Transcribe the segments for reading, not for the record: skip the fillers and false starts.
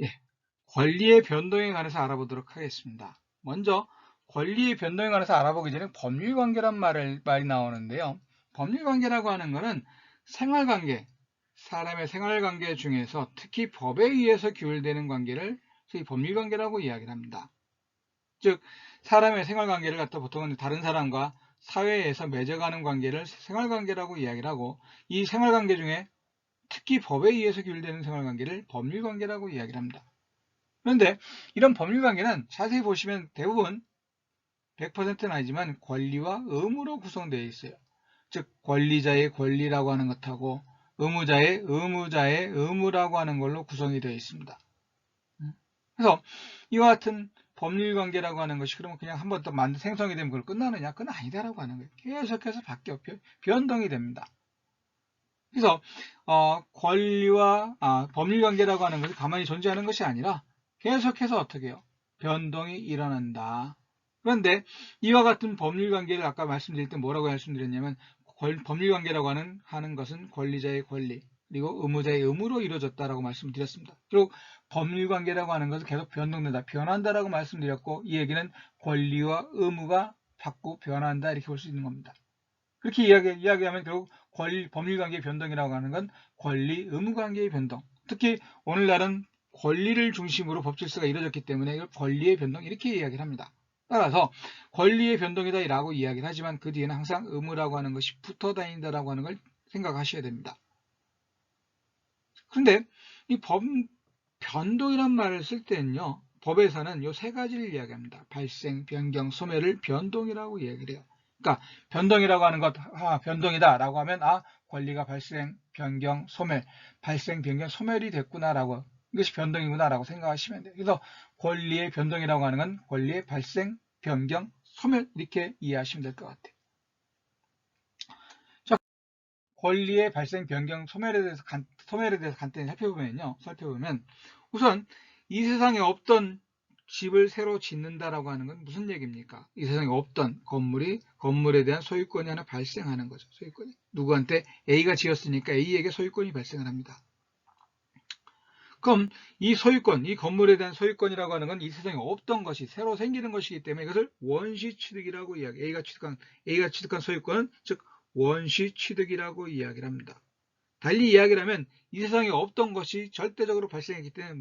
예, 권리의 변동에 관해서 알아보도록 하겠습니다. 먼저 권리의 변동에 관해서 알아보기 전에 법률관계란 말이 나오는데요. 법률관계라고 하는 것은 생활관계, 사람의 생활관계 중에서 특히 법에 의해서 규율되는 관계를 소위 법률관계라고 이야기를 합니다. 즉 사람의 생활관계를 갖다 보통은 다른 사람과 사회에서 맺어가는 관계를 생활관계라고 이야기를 하고, 이 생활관계 중에 특히 법에 의해서 규율되는 생활관계를 법률관계라고 이야기를 합니다. 그런데 이런 법률관계는 자세히 보시면 대부분 100%는 아니지만 권리와 의무로 구성되어 있어요. 즉 권리자의 권리라고 하는 것하고 의무자의 의무라고 하는 걸로 구성이 되어 있습니다. 그래서 이와 같은 법률관계라고 하는 것이 그러면 그냥 한 번 더 생성이 되면 그걸 끝나느냐? 그건 아니다라고 하는 거예요. 계속해서 바뀌어 변동이 됩니다. 그래서 권리와 법률관계라고 하는 것이 가만히 존재하는 것이 아니라 계속해서 어떻게 해요? 변동이 일어난다. 그런데 이와 같은 법률관계를 아까 말씀드릴 때 뭐라고 말씀드렸냐면, 법률관계라고 하는 것은 권리자의 권리 그리고 의무자의 의무로 이루어졌다라고 말씀드렸습니다. 그리고 법률관계라고 하는 것은 계속 변동된다, 변한다라고 말씀드렸고, 이 얘기는 권리와 의무가 자꾸 변한다 이렇게 볼 수 있는 겁니다. 그렇게 이야기하면 결국 법률관계의 변동이라고 하는 건 권리, 의무관계의 변동. 특히 오늘날은 권리를 중심으로 법질서가 이루어졌기 때문에 이걸 권리의 변동 이렇게 이야기를 합니다. 따라서 권리의 변동이다 라고 이야기를 하지만 그 뒤에는 항상 의무라고 하는 것이 붙어 다닌다라고 하는 걸 생각하셔야 됩니다. 그런데 이 변동이란 말을 쓸 때는요, 법에서는 요 세 가지를 이야기합니다. 발생, 변경, 소멸을 변동이라고 이야기를 해요. 그러니까 변동이라고 하는 것, 변동이다 라고 하면 권리가 발생, 변경, 소멸, 발생, 변경, 소멸이 됐구나라고, 이것이 변동이구나 라고 생각하시면 돼요. 그래서 권리의 변동이라고 하는 건 권리의 발생, 변경, 소멸 이렇게 이해하시면 될 것 같아요. 자, 권리의 발생, 변경, 소멸에 대해서 간단히 살펴보면 우선 이 세상에 없던 집을 새로 짓는다라고 하는 건 무슨 얘기입니까? 이 세상에 없던 건물에 대한 소유권이 하나 발생하는 거죠. 소유권이. 누구한테? A가 지었으니까 A에게 소유권이 발생을 합니다. 그럼 이 소유권, 이 건물에 대한 소유권이라고 하는 건 이 세상에 없던 것이 새로 생기는 것이기 때문에 이것을 원시 취득이라고 이야기해요. A가 취득한 소유권은 즉 원시 취득이라고 이야기를 합니다. 달리 이야기를 하면 이 세상에 없던 것이 절대적으로 발생했기 때문에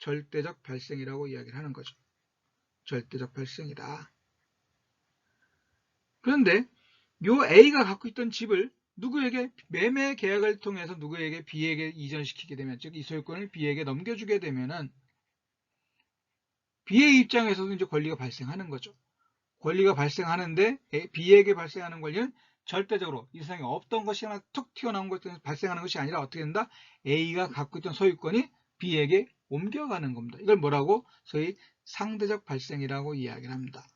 절대적 발생이라고 이야기를 하는 거죠. 절대적 발생이다. 그런데 요 A가 갖고 있던 집을 누구에게 매매 계약을 통해서 누구에게 B에게 이전시키게 되면, 즉 이 소유권을 B에게 넘겨주게 되면은 B의 입장에서도 이제 권리가 발생하는 거죠. 권리가 발생하는데 B에게 발생하는 권리는 절대적으로 이 세상에 없던 것이 하나 툭 튀어나온 것이 발생하는 것이 아니라 어떻게 된다? A가 갖고 있던 소유권이 B에게 옮겨가는 겁니다. 이걸 뭐라고? 소위 상대적 발생이라고 이야기를 합니다.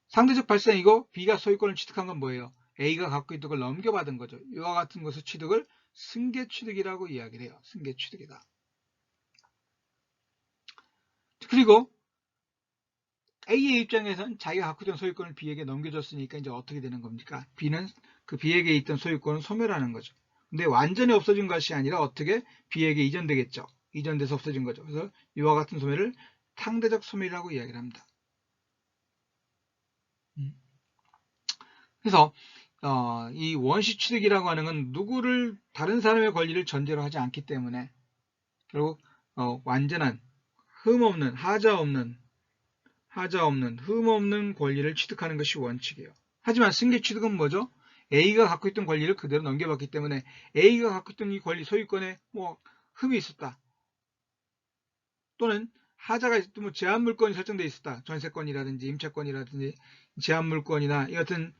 상대적 발생이고 B가 소유권을 취득한 건 뭐예요? A가 갖고 있던 걸 넘겨받은 거죠. 이와 같은 것의 취득을 승계취득이라고 이야기를 해요. 승계취득이다. 그리고 A의 입장에서는 자기가 갖고 있던 소유권을 B에게 넘겨줬으니까 이제 어떻게 되는 겁니까? B는 그 B에게 있던 소유권을 소멸하는 거죠. 근데 완전히 없어진 것이 아니라 어떻게 B에게 이전되겠죠. 이전돼서 없어진 거죠. 그래서 이와 같은 소멸을 상대적 소멸이라고 이야기를 합니다. 그래서 이 원시 취득이라고 하는 건 누구를 다른 사람의 권리를 전제로 하지 않기 때문에 결국 완전한 흠없는 흠없는 권리를 취득하는 것이 원칙이에요. 하지만 승계 취득은 뭐죠? A가 갖고 있던 권리를 그대로 넘겨받기 때문에 A가 갖고 있던 이 권리 소유권에 흠이 있었다. 또는 하자가 제한 물건이 설정되어 있었다. 전세권이라든지 임차권이라든지 제한 물건이나 이 같은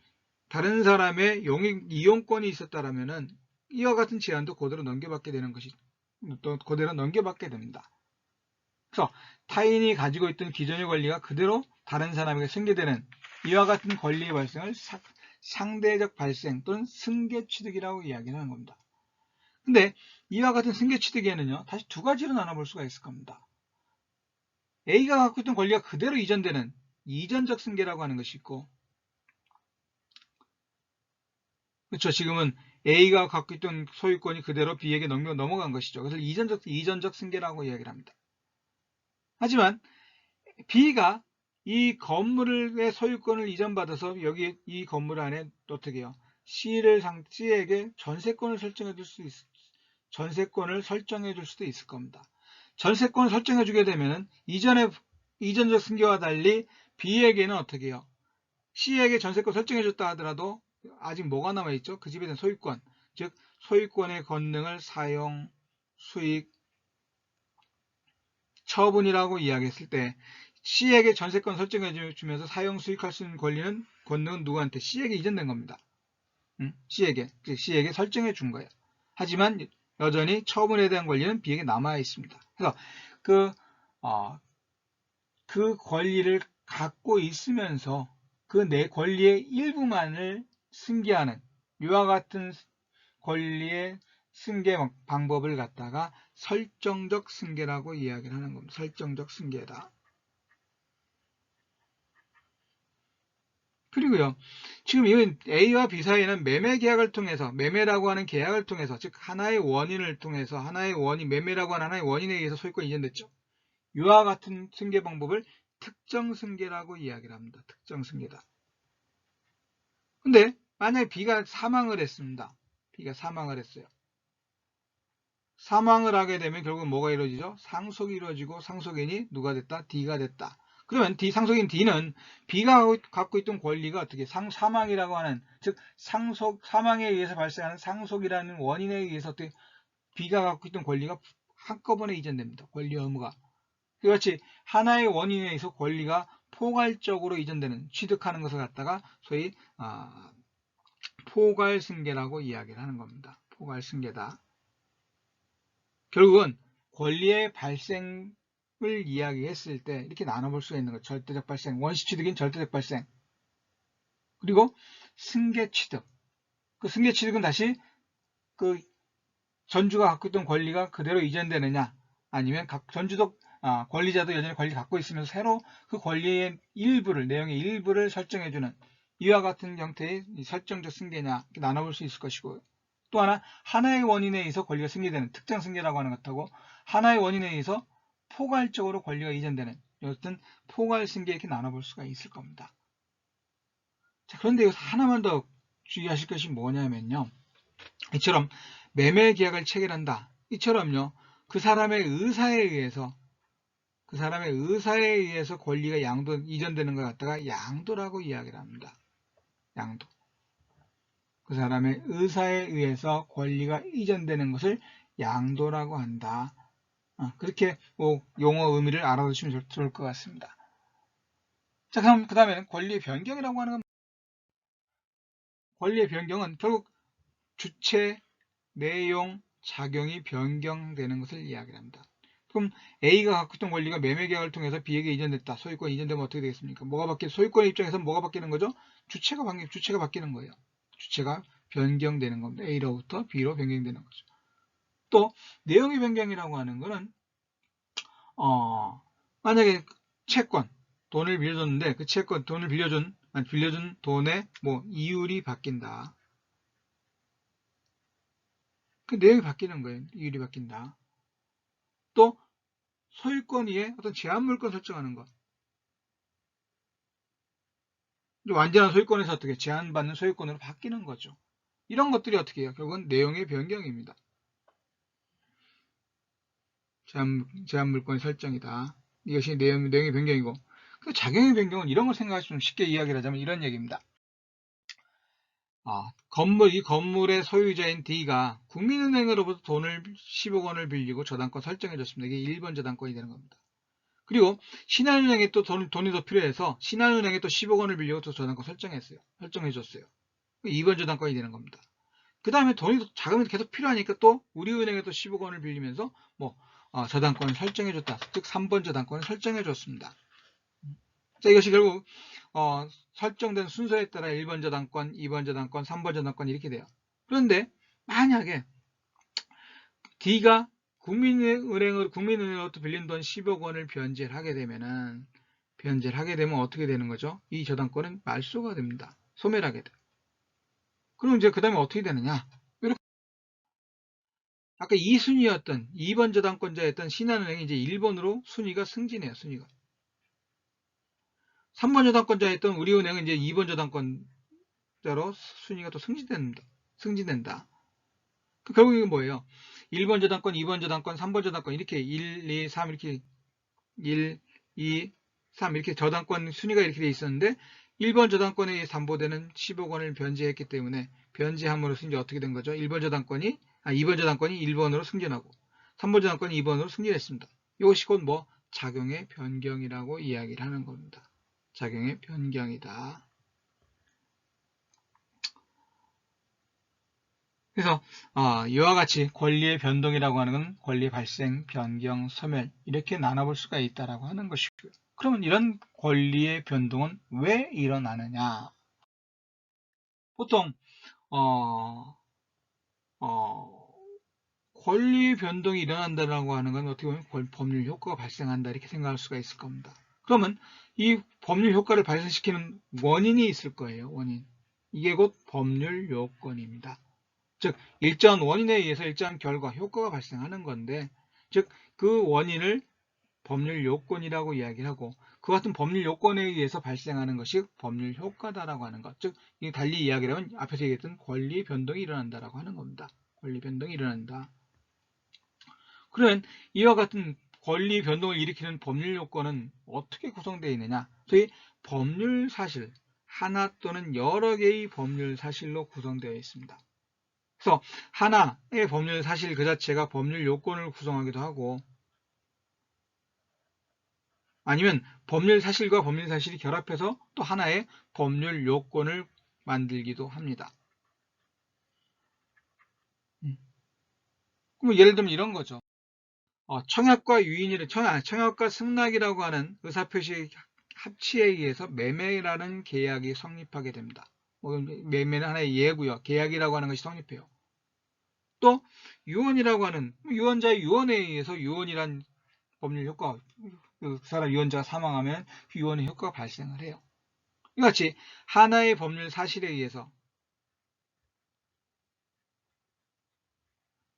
다른 사람의 이용권이 있었다라면은 이와 같은 제한도 그대로 넘겨받게 되는 것이 또 그대로 넘겨받게 됩니다. 그래서 타인이 가지고 있던 기존의 권리가 그대로 다른 사람에게 승계되는 이와 같은 권리의 발생을 상대적 발생 또는 승계취득이라고 이야기하는 겁니다. 근데 이와 같은 승계취득에는요, 다시 두 가지로 나눠볼 수가 있을 겁니다. A가 갖고 있던 권리가 그대로 이전되는 이전적 승계라고 하는 것이 있고, 그렇죠. 지금은 A가 갖고 있던 소유권이 그대로 B에게 넘어간 것이죠. 그래서 이전적 승계라고 이야기를 합니다. 하지만 B가 이 건물의 소유권을 이전받아서 여기 이 건물 안에 어떻게 해요? C에게 전세권을 설정해 줄 수도 있을 겁니다. 전세권을 설정해 주게 되면은 이전적 승계와 달리 B에게는 어떻게 해요? C에게 전세권 설정해 줬다 하더라도 아직 뭐가 남아있죠? 그 집에 대한 소유권, 즉 소유권의 권능을 사용, 수익, 처분이라고 이야기했을 때 C에게 전세권 설정해 주면서 사용, 수익할 수 있는 권능은 누구한테? C에게 이전된 겁니다. C에게 설정해 준 거예요. 하지만 여전히 처분에 대한 권리는 B에게 남아 있습니다. 그래서 그 권리를 갖고 있으면서 그 내 권리의 일부만을 승계하는 이와 같은 권리의 승계 방법을 갖다가 설정적 승계라고 이야기를 하는 겁니다. 설정적 승계다. 그리고요, 지금 이 A와 B 사이에는 매매 계약을 통해서, 매매라고 하는 계약을 통해서, 즉 하나의 원인을 통해서, 매매라고 하는 하나의 원인에 의해서 소유권이 이전됐죠. 이와 같은 승계 방법을 특정 승계라고 이야기를 합니다. 특정 승계다. 근데 만약에 B가 사망을 했습니다. B가 사망을 했어요. 사망을 하게 되면 결국 뭐가 이루어지죠? 상속이 이루어지고 상속인이 누가 됐다? D가 됐다. 그러면 상속인 D는 B가 갖고 있던 권리가 어떻게 사망이라고 하는, 즉 사망에 의해서 발생하는 상속이라는 원인에 의해서 어떻게 B가 갖고 있던 권리가 한꺼번에 이전됩니다. 권리 의무가. 그렇지, 하나의 원인에 의해서 권리가 포괄적으로 이전되는, 취득하는 것을 갖다가 소위 포괄승계라고 이야기를 하는 겁니다. 포괄승계다. 결국은 권리의 발생을 이야기했을 때 이렇게 나눠볼 수가 있는 거죠. 절대적 발생, 원시 취득인 절대적 발생, 그리고 승계 취득. 그 승계 취득은 다시 그 전주가 갖고 있던 권리가 그대로 이전되느냐, 아니면 권리자도 여전히 권리 갖고 있으면서 새로 그 권리의 내용의 일부를 설정해주는 이와 같은 형태의 설정적 승계냐, 이렇게 나눠볼 수 있을 것이고, 또 하나의 원인에 의해서 권리가 승계되는 특정 승계라고 하는 것하고, 하나의 원인에 의해서 포괄적으로 권리가 이전되는 여튼 포괄 승계, 이렇게 나눠볼 수가 있을 겁니다. 자, 그런데 여기서 하나만 더 주의하실 것이 뭐냐면요, 이처럼 매매 계약을 체결한다, 이처럼요, 그 사람의 의사에 의해서 권리가 이전되는 것 갖다가 양도라고 이야기를 합니다. 양도. 그 사람의 의사에 의해서 권리가 이전되는 것을 양도라고 한다. 그렇게 용어 의미를 알아두시면 좋을 것 같습니다. 자, 그럼 그 다음에는 권리의 변경이라고 하는 건, 권리의 변경은 결국 주체, 내용, 작용이 변경되는 것을 이야기합니다. 그럼 A가 갖고 있던 권리가 매매 계약을 통해서 B에게 이전됐다. 소유권이 이전되면 어떻게 되겠습니까? 소유권 입장에서 뭐가 바뀌는 거죠? 주체가 바뀌는 거예요. 주체가 변경되는 겁니다. A로부터 B로 변경되는 거죠. 또 내용의 변경이라고 하는 거는 만약에 채권, 돈을 빌려줬는데 그 돈을 빌려준 돈의 이율이 바뀐다. 그 내용이 바뀌는 거예요. 이율이 바뀐다. 또 소유권 위에 어떤 제한 물권 설정하는 것. 완전한 소유권에서 어떻게 제한받는 소유권으로 바뀌는 거죠. 이런 것들이 어떻게 해요? 결국은 내용의 변경입니다. 제한 물권의 설정이다. 이것이 내용의 변경이고, 그 작용의 변경은 이런 걸 생각하시면 쉽게 이야기를 하자면 이런 얘기입니다. 이 건물의 소유자인 D가 국민은행으로부터 돈을 10억 원을 빌리고 저당권 설정해줬습니다. 이게 1번 저당권이 되는 겁니다. 그리고 신한은행에 또 돈이 더 필요해서 신한은행에 또 10억 원을 빌리고 또 저당권 설정해줬어요. 2번 저당권이 되는 겁니다. 그 다음에 자금이 계속 필요하니까 또 우리은행에 또 10억 원을 빌리면서 저당권을 설정해줬다. 즉 3번 저당권을 설정해줬습니다. 자, 이것이 결국 설정된 순서에 따라 1번 저당권, 2번 저당권, 3번 저당권 이렇게 돼요. 그런데 만약에 D가 국민은행으로부터 빌린 돈 10억 원을 변제를 하게 되면 어떻게 되는 거죠? 이 저당권은 말소가 됩니다. 소멸하게 돼요. 그럼 이제 그 다음에 어떻게 되느냐? 아까 2순위였던 2번 저당권자였던 신한은행이 이제 1번으로 순위가 승진해요. 순위가. 3번 저당권자였던 우리은행은 이제 2번 저당권자로 순위가 또 승진된다. 결국 이게 뭐예요? 1번 저당권, 2번 저당권, 3번 저당권 이렇게 1, 2, 3 이렇게 1, 2, 3 이렇게 저당권 순위가 이렇게 돼 있었는데 1번 저당권에 의해 담보되는 10억 원을 변제했기 때문에 변제함으로써 이제 어떻게 된 거죠? 2번 저당권이 1번으로 승진하고 3번 저당권이 2번으로 승진했습니다. 이것이 곧 뭐 작용의 변경이라고 이야기를 하는 겁니다. 작용의 변경이다. 그래서 이와 같이 권리의 변동이라고 하는 건 권리 발생, 변경, 소멸 이렇게 나눠볼 수가 있다라고 하는 것이고요. 그러면 이런 권리의 변동은 왜 일어나느냐? 보통 권리 변동이 일어난다라고 하는 건 어떻게 보면 법률 효과가 발생한다 이렇게 생각할 수가 있을 겁니다. 그러면 이 법률 효과를 발생시키는 원인이 있을 거예요. 원인. 이게 곧 법률 요건입니다. 즉 일정한 원인에 의해서 일정한 결과, 효과가 발생하는 건데 즉 그 원인을 법률 요건이라고 이야기를 하고 그 같은 법률 요건에 의해서 발생하는 것이 법률 효과다라고 하는 것. 즉 달리 이야기를 하면 앞에서 얘기했던 권리 변동이 일어난다라고 하는 겁니다. 권리 변동이 일어난다. 그러면 이와 같은 권리 변동을 일으키는 법률 요건은 어떻게 구성되어 있느냐? 소위 법률 사실, 하나 또는 여러 개의 법률 사실로 구성되어 있습니다. 그래서 하나의 법률 사실 그 자체가 법률 요건을 구성하기도 하고 아니면 법률 사실과 법률 사실이 결합해서 또 하나의 법률 요건을 만들기도 합니다. 그럼 예를 들면 이런 거죠. 청약과 유인이래 청약과 승낙이라고 하는 의사표시 합치에 의해서 매매라는 계약이 성립하게 됩니다. 매매는 하나의 예고요. 계약이라고 하는 것이 성립해요. 또 유언이라고 하는 유언자의 유언에 의해서 유언이란 법률 효과, 그 사람 유언자가 사망하면 유언의 효과가 발생을 해요. 이같이 하나의 법률 사실에 의해서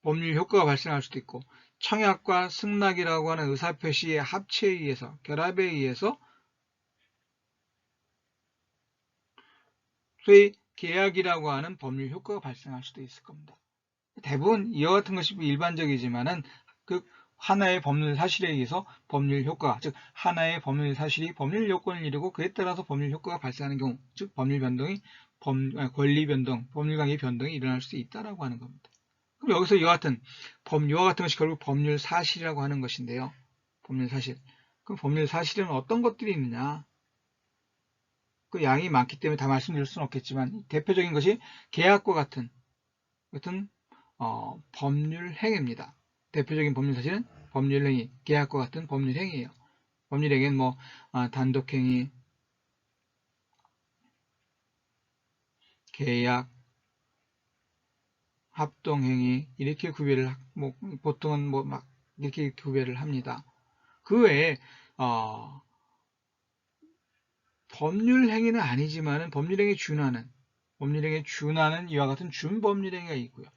법률 효과가 발생할 수도 있고 청약과 승낙이라고 하는 의사표시의 합치에 의해서 결합에 의해서 소위 계약이라고 하는 법률 효과가 발생할 수도 있을 겁니다. 대부분 이와 같은 것이 일반적이지만은 그 하나의 법률 사실에 의해서 법률 효과, 즉 하나의 법률 사실이 법률 요건을 이루고 그에 따라서 법률 효과가 발생하는 경우, 즉 법률 변동이 권리 변동, 법률 관계 변동이 일어날 수 있다라고 하는 겁니다. 그럼 여기서 이와 같은 것이 결국 법률 사실이라고 하는 것인데요. 법률 사실. 그럼 법률 사실은 어떤 것들이 있느냐? 그 양이 많기 때문에 다 말씀드릴 수는 없겠지만 대표적인 것이 계약과 같은 법률 행위입니다. 대표적인 법률 사실은 법률 행위, 계약과 같은 법률 행위예요. 법률 행위는 뭐 단독 행위, 계약, 합동 행위 이렇게 구별을 보통은 막 이렇게 구별을 합니다. 그 외에 법률 행위는 아니지만은 법률 행위에 준하는 이와 같은 준법률 행위가 있고요.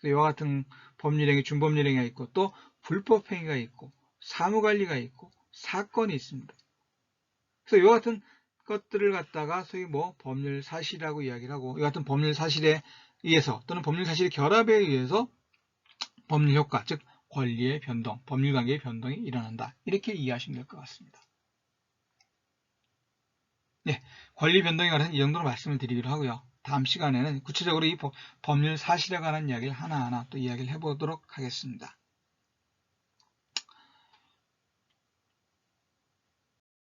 이와 같은 법률 행위, 준법률 행위가 있고 또 불법 행위가 있고 사무관리가 있고 사건이 있습니다. 그래서 이와 같은 것들을 갖다가 소위 법률 사실이라고 이야기를 하고 이와 같은 법률 사실에 의해서 또는 법률 사실의 결합에 의해서 법률 효과, 즉 권리의 변동, 법률 관계의 변동이 일어난다. 이렇게 이해하시면 될 것 같습니다. 네, 권리 변동에 관해서 이 정도로 말씀을 드리기로 하고요. 다음 시간에는 구체적으로 이 법률 사실에 관한 이야기를 하나하나 또 이야기를 해보도록 하겠습니다.